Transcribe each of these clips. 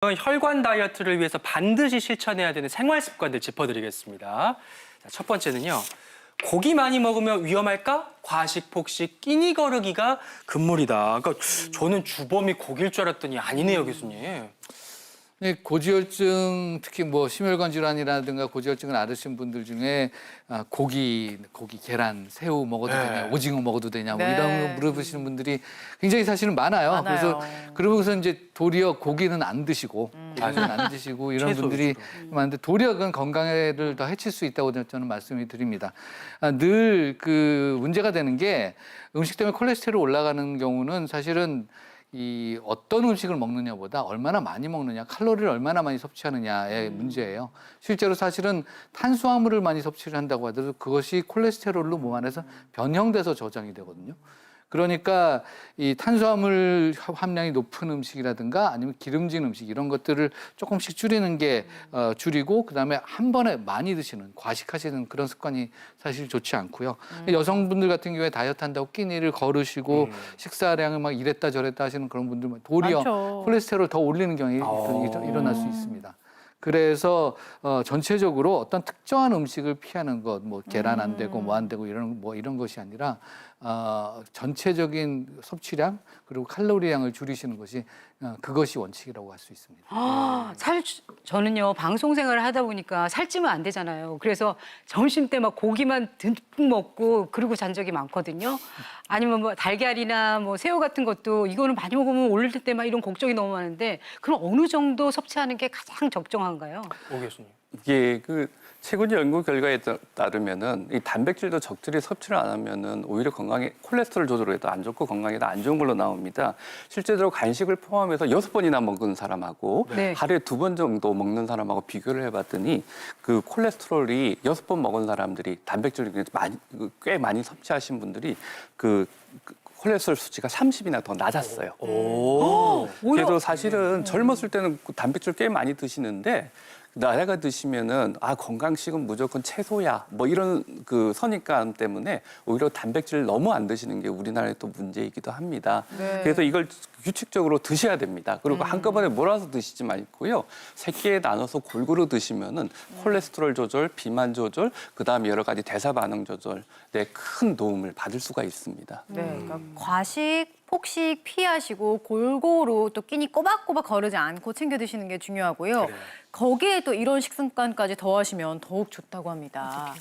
혈관 다이어트를 위해서 반드시 실천해야 되는 생활 습관들 짚어드리겠습니다. 자, 첫 번째는요. 고기 많이 먹으면 위험할까? 과식, 폭식, 끼니 거르기가 금물이다. 그러니까 저는 주범이 고기일 줄 알았더니 아니네요, 교수님. 고지혈증, 특히 뭐 심혈관 질환이라든가 고지혈증을 앓으신 분들 중에 고기, 계란, 새우 먹어도 되냐, 오징어 먹어도 되냐, 뭐 이런 거 물어보시는 분들이 굉장히 사실은 많아요. 그래서 그러고서 이제 도리어 고기는 안 드시고, 이런 분들이 많은데 도리어 그건 건강을 더 해칠 수 있다고 저는 말씀을 드립니다. 늘 그 문제가 되는 게 음식 때문에 콜레스테롤 올라가는 경우는 사실은 이 어떤 음식을 먹느냐보다 얼마나 많이 먹느냐, 칼로리를 얼마나 많이 섭취하느냐의 문제예요. 실제로 사실은 탄수화물을 많이 섭취를 한다고 하더라도 그것이 콜레스테롤로 몸 안에서 변형돼서 저장이 되거든요. 그러니까 이 탄수화물 함량이 높은 음식이라든가 아니면 기름진 음식 이런 것들을 조금씩 줄이는 게 줄이고 그다음에 한 번에 많이 드시는 과식하시는 그런 습관이 사실 좋지 않고요. 여성분들 같은 경우에 다이어트 한다고 끼니를 거르시고 식사량을 막 이랬다 저랬다 하시는 그런 분들은 도리어 많죠. 콜레스테롤 더 올리는 경우가 일어날 수 있습니다. 그래서 전체적으로 어떤 특정한 음식을 피하는 것, 뭐 계란 안 되고 뭐 안 되고 이런 것이 아니라 전체적인 섭취량 그리고 칼로리량을 줄이시는 것이 그것이 원칙이라고 할 수 있습니다. 저는요 방송 생활을 하다 보니까 살찌면 안 되잖아요. 그래서 점심 때 막 고기만 듬뿍 먹고 그러고 잔 적이 많거든요. 아니면 뭐 달걀이나 뭐 새우 같은 것도 이거는 많이 먹으면 올릴 때 막 이런 걱정이 너무 많은데 그럼 어느 정도 섭취하는 게 가장 적정한가요? 오 교수님. 이게 최근 연구 결과에 따르면은 이 단백질도 적절히 섭취를 안 하면은 오히려 건강에 콜레스테롤 조절에도 안 좋고 건강에도 안 좋은 걸로 나옵니다. 실제로 간식을 포함해서 6번이나 먹은 사람하고 하루에 2번 정도 먹는 사람하고 비교를 해봤더니 그 콜레스테롤이 6번 먹은 사람들이 단백질을 꽤 많이 섭취하신 분들이 그 콜레스테롤 수치가 30이나 더 낮았어요. 그래서 사실은 젊었을 때는 단백질 꽤 많이 드시는데 나이가 드시면은 건강식은 무조건 채소야 뭐 이런 그 선입관 때문에 오히려 단백질을 너무 안 드시는 게 우리나라의 또 문제이기도 합니다. 그래서 이걸 규칙적으로 드셔야 됩니다. 그리고 한꺼번에 몰아서 드시지 말고요. 새끼에 나눠서 골고루 드시면은 콜레스테롤 조절, 비만 조절, 그다음에 여러 가지 대사 반응 조절에 큰 도움을 받을 수가 있습니다. 그러니까 과식, 폭식 피하시고 골고루 또 끼니 꼬박꼬박 거르지 않고 챙겨 드시는 게 중요하고요. 거기에 또 이런 식습관까지 더하시면 더욱 좋다고 합니다.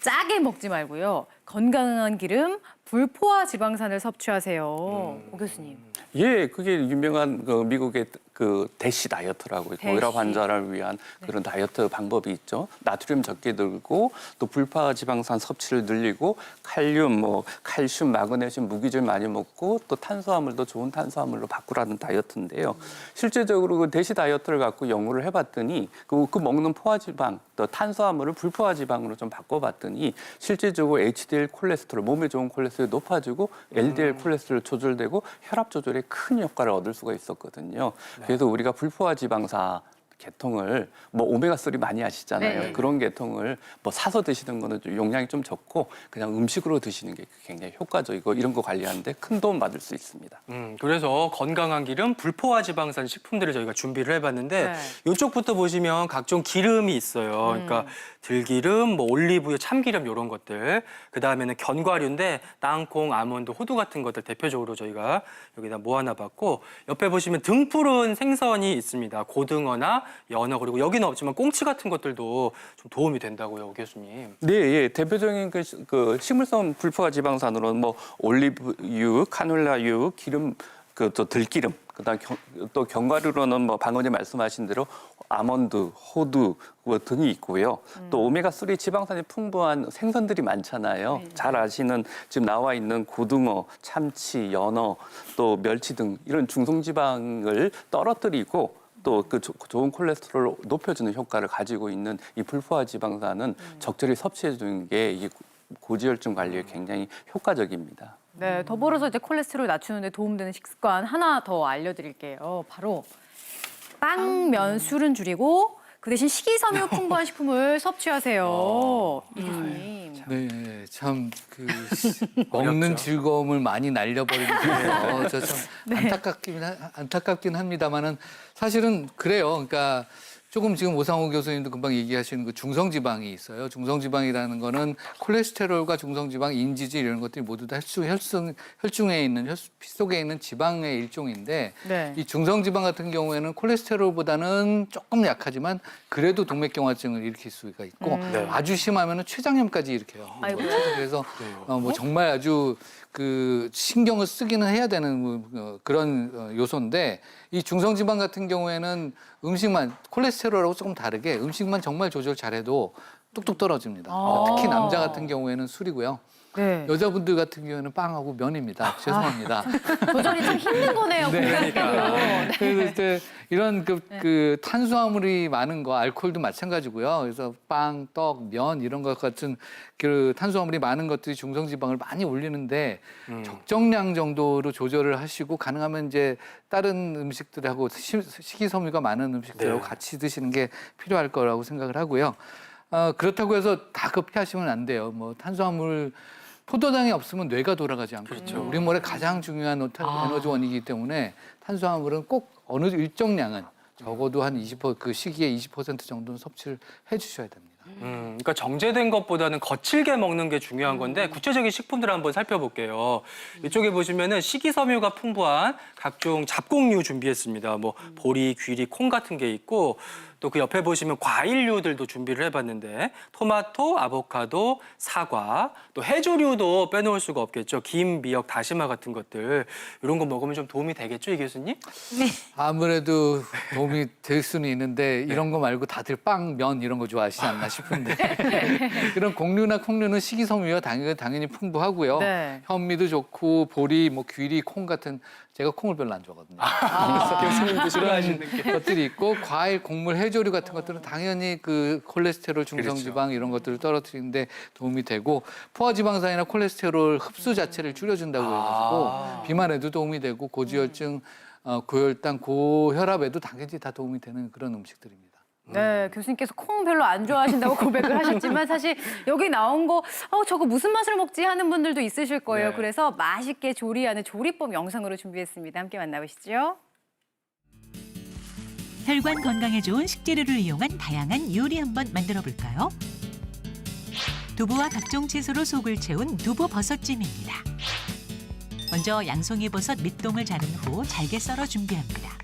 짜게 먹지 말고요. 건강한 기름, 불포화 지방산을 섭취하세요. 오 교수님. 예, 그게 유명한 미국의 그 대시 다이어트라고 고혈압 환자를 위한 그런 다이어트 방법이 있죠. 나트륨 적게 들고 또 불포화 지방산 섭취를 늘리고 칼슘, 마그네슘, 무기질 많이 먹고 또 탄수화물도 좋은 탄수화물로 바꾸라는 다이어트인데요. 실제적으로 그 대시 다이어트를 갖고 연구를 해봤더니 그 먹는 포화지방 또 탄수화물을 불포화 지방으로 좀 바꿔봤더니 실제적으로 HDL 콜레스테롤 몸에 좋은 콜레스테롤이 높아지고 LDL 콜레스테롤 조절되고 혈압 조절에 큰 효과를 얻을 수가 있었거든요. 그래서 우리가 불포화 지방산 계통을 오메가3 많이 하시잖아요. 그런 계통을 사서 드시는 거는 좀 용량이 좀 적고 그냥 음식으로 드시는 게 굉장히 효과적이고 이런 거 관리하는데 큰 도움 받을 수 있습니다. 그래서 건강한 기름, 불포화 지방산 식품들을 저희가 준비를 해봤는데 이쪽부터 보시면 각종 기름이 있어요. 그러니까 들기름, 올리브유, 참기름 이런 것들. 그다음에는 견과류인데 땅콩, 아몬드, 호두 같은 것들 대표적으로 저희가 여기다 모아놔봤고 옆에 보시면 등푸른 생선이 있습니다. 고등어나 연어 그리고 여기는 없지만 꽁치 같은 것들도 좀 도움이 된다고요, 오 교수님. 네, 예. 대표적인 그 식물성 불포화 지방산으로는 올리브유, 카놀라유, 기름, 또 들기름, 그다음 또 견과류로는 방금 전에 말씀하신 대로 아몬드, 호두 등이 있고요. 또 오메가3 지방산이 풍부한 생선들이 많잖아요. 잘 아시는 지금 나와 있는 고등어, 참치, 연어, 또 멸치 등 이런 중성지방을 떨어뜨리고 또 그 좋은 콜레스테롤을 높여주는 효과를 가지고 있는 이 불포화 지방산은 적절히 섭취해 주는 게 이 고지혈증 관리에 굉장히 효과적입니다. 네, 더불어서 이제 콜레스테롤 낮추는 데 도움되는 식습관 하나 더 알려드릴게요. 바로 빵, 면, 술은 줄이고 그 대신 식이섬유 풍부한 식품을 섭취하세요. 이 교수님. 네, 참 그 먹는 즐거움을 많이 날려버리는 저참 안타깝긴 합니다만은 사실은 그래요. 그러니까 조금 지금 오상호 교수님도 금방 얘기하시는 그 중성지방이 있어요. 중성지방이라는 거는 콜레스테롤과 중성지방, 인지질 이런 것들이 모두 다 혈중에 있는 피 속에 있는 지방의 일종인데 네. 이 중성지방 같은 경우에는 콜레스테롤보다는 조금 약하지만 그래도 동맥경화증을 일으킬 수가 있고 네. 아주 심하면은 췌장염까지 일으켜요. 아이고야. 그래서 뭐 정말 아주 그 신경을 쓰기는 해야 되는 그런 요소인데 이 중성지방 같은 경우에는 음식만 콜레스테롤하고 조금 다르게 음식만 정말 조절 잘해도 뚝뚝 떨어집니다. 특히 남자 같은 경우에는 술이고요. 네. 여자분들 같은 경우에는 빵하고 면입니다. 죄송합니다. 도전이 참 힘든 거네요. 그러니까. 네. 그래서 이제 이런 그 탄수화물이 많은 거, 알코올도 마찬가지고요. 그래서 빵, 떡, 면 이런 것 같은 그 탄수화물이 많은 것들이 중성지방을 많이 올리는데 적정량 정도로 조절을 하시고 가능하면 이제 다른 음식들하고 식이섬유가 많은 음식들하고 네. 같이 드시는 게 필요할 거라고 생각을 하고요. 그렇다고 해서 다 그거 피하시면 안 돼요. 뭐 탄수화물 포도당이 없으면 뇌가 돌아가지 않거든요. 그렇죠. 우리 몸의 가장 중요한 에너지원이기 때문에 탄수화물은 꼭 어느 일정량은 적어도 한 20%, 그 시기에 20% 정도는 섭취를 해주셔야 됩니다. 그러니까 정제된 것보다는 거칠게 먹는 게 중요한 건데 구체적인 식품들을 한번 살펴볼게요. 이쪽에 보시면은 식이섬유가 풍부한 각종 잡곡류 준비했습니다. 뭐 보리, 귀리, 콩 같은 게 있고 또 그 옆에 보시면 과일류들도 준비를 해봤는데 토마토, 아보카도, 사과, 또 해조류도 빼놓을 수가 없겠죠. 김, 미역, 다시마 같은 것들 이런 거 먹으면 좀 도움이 되겠죠, 이 교수님? 아무래도 도움이 될 수는 있는데 이런 거 말고 다들 빵, 면 이런 거 좋아하시지 않나 싶은데 이런 곡류나 콩류는 식이섬유가 당연히 풍부하고요. 네. 현미도 좋고 보리, 뭐 귀리, 콩 같은 제가 콩을 별로 안 좋아하거든요. 교수님도 싫어하시는 게. 것들이 있고 과일, 곡물, 해조류 같은 것들은 당연히 그 콜레스테롤, 중성지방 이런 것들을 떨어뜨리는데 도움이 되고 포화지방산이나 콜레스테롤 흡수 자체를 줄여준다고 해가지고 비만에도 도움이 되고 고지혈증, 고혈당, 고혈압에도 당연히 다 도움이 되는 그런 음식들입니다. 네, 교수님께서 콩 별로 안 좋아하신다고 고백을 하셨지만 사실 여기 나온 거 저거 무슨 맛을 먹지 하는 분들도 있으실 거예요. 네. 그래서 맛있게 조리하는 조리법 영상으로 준비했습니다. 함께 만나보시죠. 혈관 건강에 좋은 식재료를 이용한 다양한 요리 한번 만들어 볼까요? 두부와 각종 채소로 속을 채운 두부 버섯찜입니다. 먼저 양송이 버섯 밑동을 자른 후 잘게 썰어 준비합니다.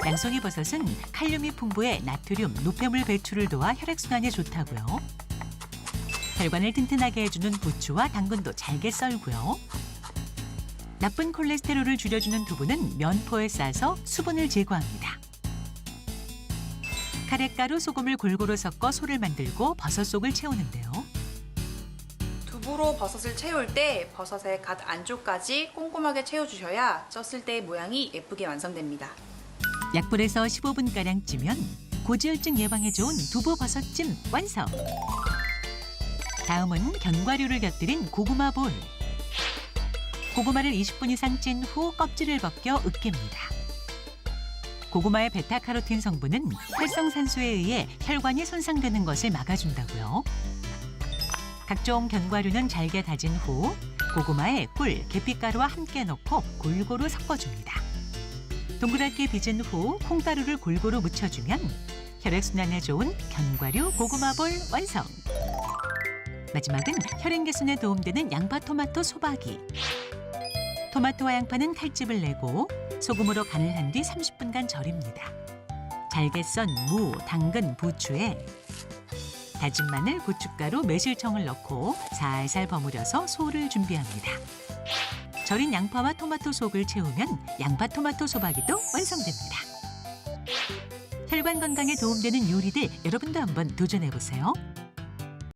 양송이 버섯은 칼륨이 풍부해 나트륨, 노폐물 배출을 도와 혈액순환에 좋다고요. 혈관을 튼튼하게 해주는 부추와 당근도 잘게 썰고요. 나쁜 콜레스테롤을 줄여주는 두부는 면포에 싸서 수분을 제거합니다. 카레가루, 소금을 골고루 섞어 소를 만들고 버섯 속을 채우는데요. 두부로 버섯을 채울 때 버섯의 갓 안쪽까지 꼼꼼하게 채워주셔야 쪘을 때 모양이 예쁘게 완성됩니다. 약불에서 15분가량 찌면 고지혈증 예방에 좋은 두부 버섯찜 완성! 다음은 견과류를 곁들인 고구마 볼. 고구마를 20분 이상 찐 후 껍질을 벗겨 으깹니다. 고구마의 베타카로틴 성분은 활성산소에 의해 혈관이 손상되는 것을 막아준다고요. 각종 견과류는 잘게 다진 후 고구마에 꿀, 계피가루와 함께 넣고 골고루 섞어줍니다. 동그랗게 빚은 후 콩가루를 골고루 묻혀주면 혈액순환에 좋은 견과류 고구마볼 완성! 마지막은 혈행 개선에 도움되는 양파, 토마토, 소박이. 토마토와 양파는 칼집을 내고 소금으로 간을 한 뒤 30분간 절입니다. 잘게 썬 무, 당근, 부추에 다진 마늘, 고춧가루, 매실청을 넣고 살살 버무려서 소를 준비합니다. 절인 양파와 토마토 속을 채우면 양파, 토마토, 소박이도 완성됩니다. 혈관 건강에 도움되는 요리들 여러분도 한번 도전해보세요.